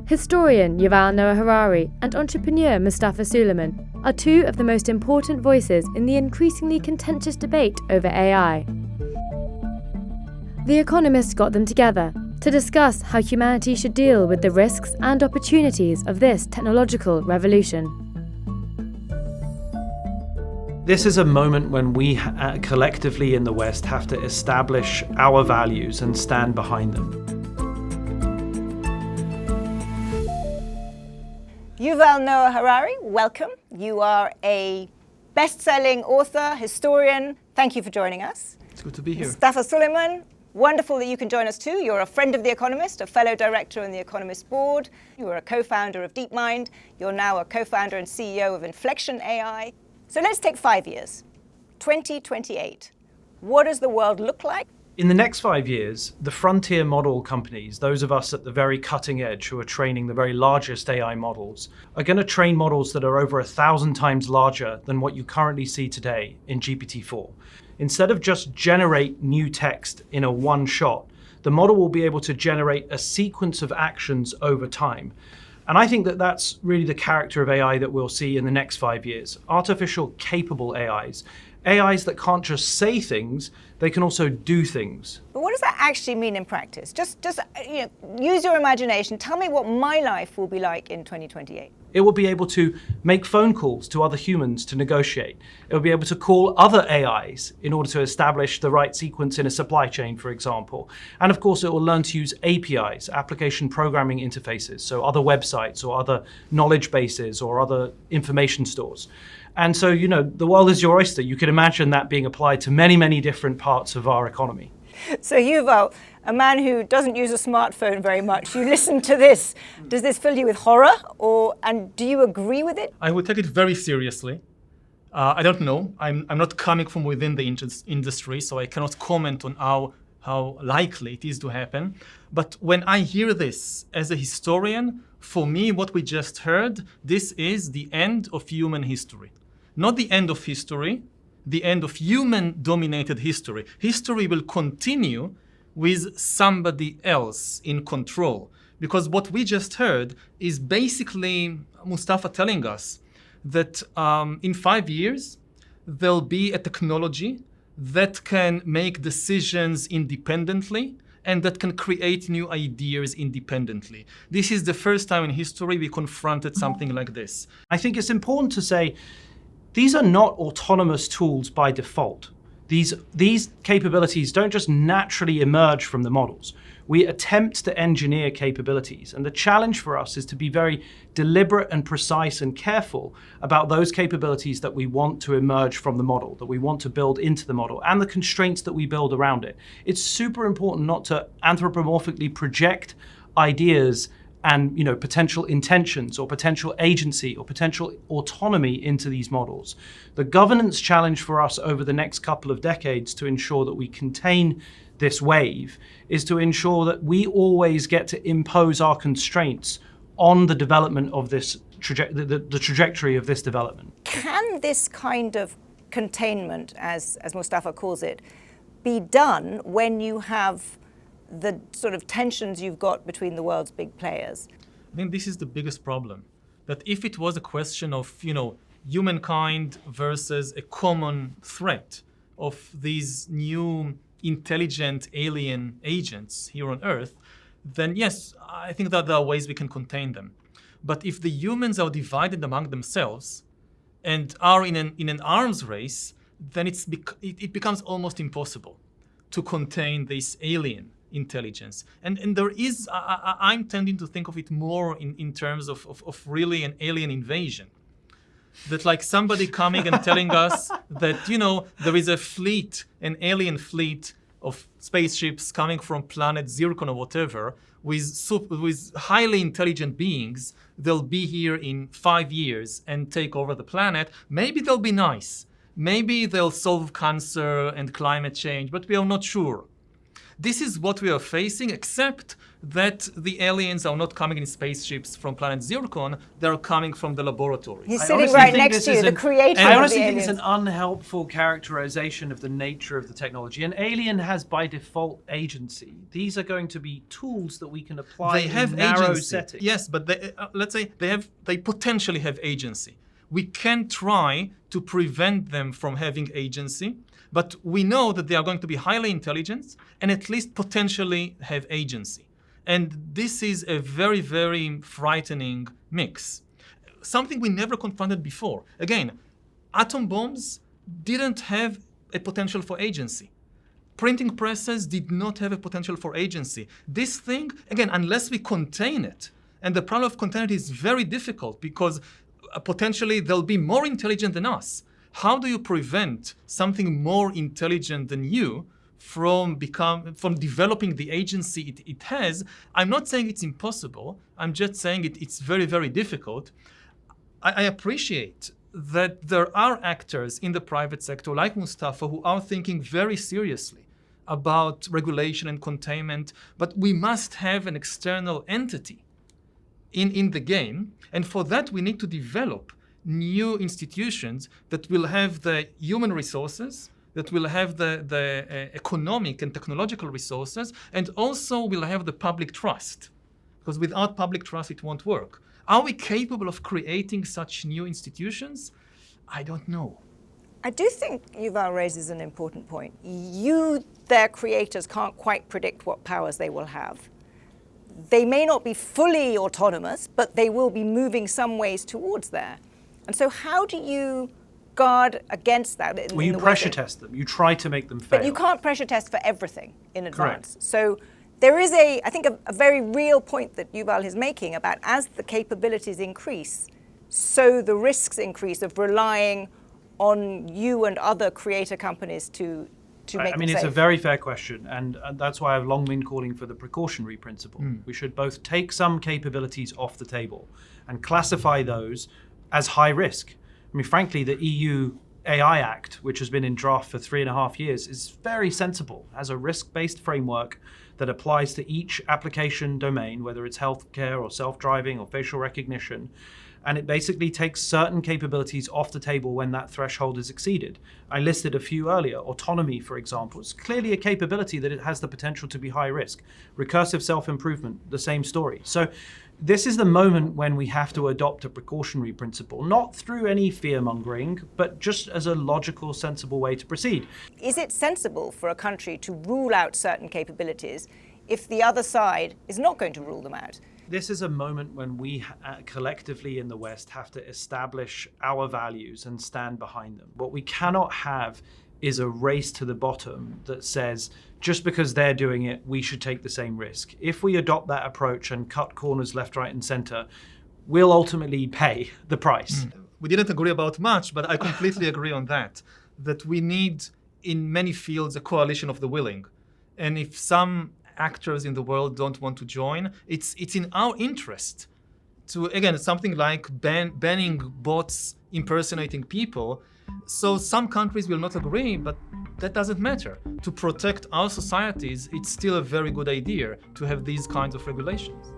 Historian Yuval Noah Harari and entrepreneur Mustafa Suleyman are two of the most important voices in the increasingly contentious debate over AI. The Economist got them together to discuss how humanity should deal with the risks and opportunities of this technological revolution. This is a moment when we collectively in the West have to establish our values and stand behind them. Yuval Noah Harari, welcome. You are a best-selling author, historian. Thank you for joining us. It's good to be here. Mustafa Suleyman, wonderful that you can join us too. You're a friend of The Economist, a fellow director on The Economist board. You were a co-founder of DeepMind. You're now a co-founder and CEO of Inflection AI. So let's take 5 years, 2028. What does the world look like? In the next 5 years, the frontier model companies, those of us at the very cutting edge who are training the very largest AI models, are going to train models that are over 1,000 times larger than what you currently see today in GPT-4. Instead of just generate new text in a one shot, the model will be able to generate a sequence of actions over time. And I think that that's really the character of AI that we'll see in the next 5 years. Artificial capable AIs. AIs that can't just say things, they can also do things. But what does that actually mean in practice? Just use your imagination. Tell me what my life will be like in 2028. It will be able to make phone calls to other humans to negotiate. It will be able to call other AIs in order to establish the right sequence in a supply chain, for example. And of course, it will learn to use APIs, application programming interfaces, so other websites or other knowledge bases or other information stores. And so, the world is your oyster. You can imagine that being applied to many, many different parts of our economy. So Yuval, a man who doesn't use a smartphone very much, you listen to this. Does this fill you with horror, and do you agree with it? I would take it very seriously. I don't know. I'm not coming from within the industry, so I cannot comment on how likely it is to happen. But when I hear this as a historian, for me, what we just heard, this is the end of human history. Not the end of history, the end of human-dominated history. History will continue with somebody else in control. Because what we just heard is basically Mustafa telling us that in 5 years, there'll be a technology that can make decisions independently and that can create new ideas independently. This is the first time in history we confronted something like this. I think it's important to say, these are not autonomous tools by default. These capabilities don't just naturally emerge from the models. We attempt to engineer capabilities, and the challenge for us is to be very deliberate and precise and careful about those capabilities that we want to emerge from the model, that we want to build into the model, and the constraints that we build around it. It's super important not to anthropomorphically project ideas and potential intentions or potential agency or potential autonomy into these models. The governance challenge for us over the next couple of decades to ensure that we contain this wave is to ensure that we always get to impose our constraints on the development of this the trajectory of this development. Can this kind of containment, as Mustafa calls it, be done when you have the sort of tensions you've got between the world's big players? I think this is the biggest problem. That if it was a question of, humankind versus a common threat of these new intelligent alien agents here on Earth, then yes, I think that there are ways we can contain them. But if the humans are divided among themselves and are in an arms race, then it becomes almost impossible to contain this alien intelligence. And there is, I'm tending to think of it more in terms of really an alien invasion. That like somebody coming and telling us that, there is a fleet, an alien fleet of spaceships coming from planet Zircon or whatever, with highly intelligent beings. They'll be here in 5 years and take over the planet. Maybe they'll be nice. Maybe they'll solve cancer and climate change, but we are not sure. This is what we are facing, except that the aliens are not coming in spaceships from planet Zircon, they're coming from the laboratory. He's I sitting honestly right think next this to you, is the an- creator I of honestly the think it's aliens. an unhelpful characterization of the nature of the technology. An alien has by default agency. These are going to be tools that we can apply They have in narrow agency. settings. Yes, but let's say they potentially have agency. We can try to prevent them from having agency, but we know that they are going to be highly intelligent and at least potentially have agency. And this is a very, very frightening mix. Something we never confronted before. Again, atom bombs didn't have a potential for agency. Printing presses did not have a potential for agency. This thing, again, unless we contain it, and the problem of containing it is very difficult because potentially they'll be more intelligent than us. How do you prevent something more intelligent than you from developing the agency it has? I'm not saying it's impossible. I'm just saying it's very, very difficult. I appreciate that there are actors in the private sector like Mustafa who are thinking very seriously about regulation and containment, but we must have an external entity in the game. And for that, we need to develop new institutions that will have the human resources, that will have the economic and technological resources, and also will have the public trust. Because without public trust, it won't work. Are we capable of creating such new institutions? I don't know. I do think Yuval raises an important point. You, their creators, can't quite predict what powers they will have. They may not be fully autonomous, but they will be moving some ways towards there. And so how do you guard against that? Well, you pressure test them. You try to make them fail. But you can't pressure test for everything in advance. Correct. So there is, I think, a very real point that Yuval is making about as the capabilities increase, so the risks increase of relying on you and other creator companies to make I mean, them it's safe. a very fair question, and that's why I've long been calling for the precautionary principle. We should both take some capabilities off the table and classify those as high risk. I mean, frankly, the EU AI Act, which has been in draft for 3.5 years, is very sensible, has a risk-based framework that applies to each application domain, whether it's healthcare or self-driving or facial recognition. And it basically takes certain capabilities off the table when that threshold is exceeded. I listed a few earlier. Autonomy, for example, is clearly a capability that it has the potential to be high risk. Recursive self-improvement, the same story. So this is the moment when we have to adopt a precautionary principle, not through any fear-mongering, but just as a logical, sensible way to proceed. Is it sensible for a country to rule out certain capabilities if the other side is not going to rule them out? This is a moment when we collectively in the West have to establish our values and stand behind them. What we cannot have is a race to the bottom that says, just because they're doing it, we should take the same risk. If we adopt that approach and cut corners left, right, and center, we'll ultimately pay the price. We didn't agree about much, but I completely agree on that we need, in many fields, a coalition of the willing. And if some actors in the world don't want to join, it's in our interest to, again, something like banning bots impersonating people. So some countries will not agree, but that doesn't matter. To protect our societies, it's still a very good idea to have these kinds of regulations.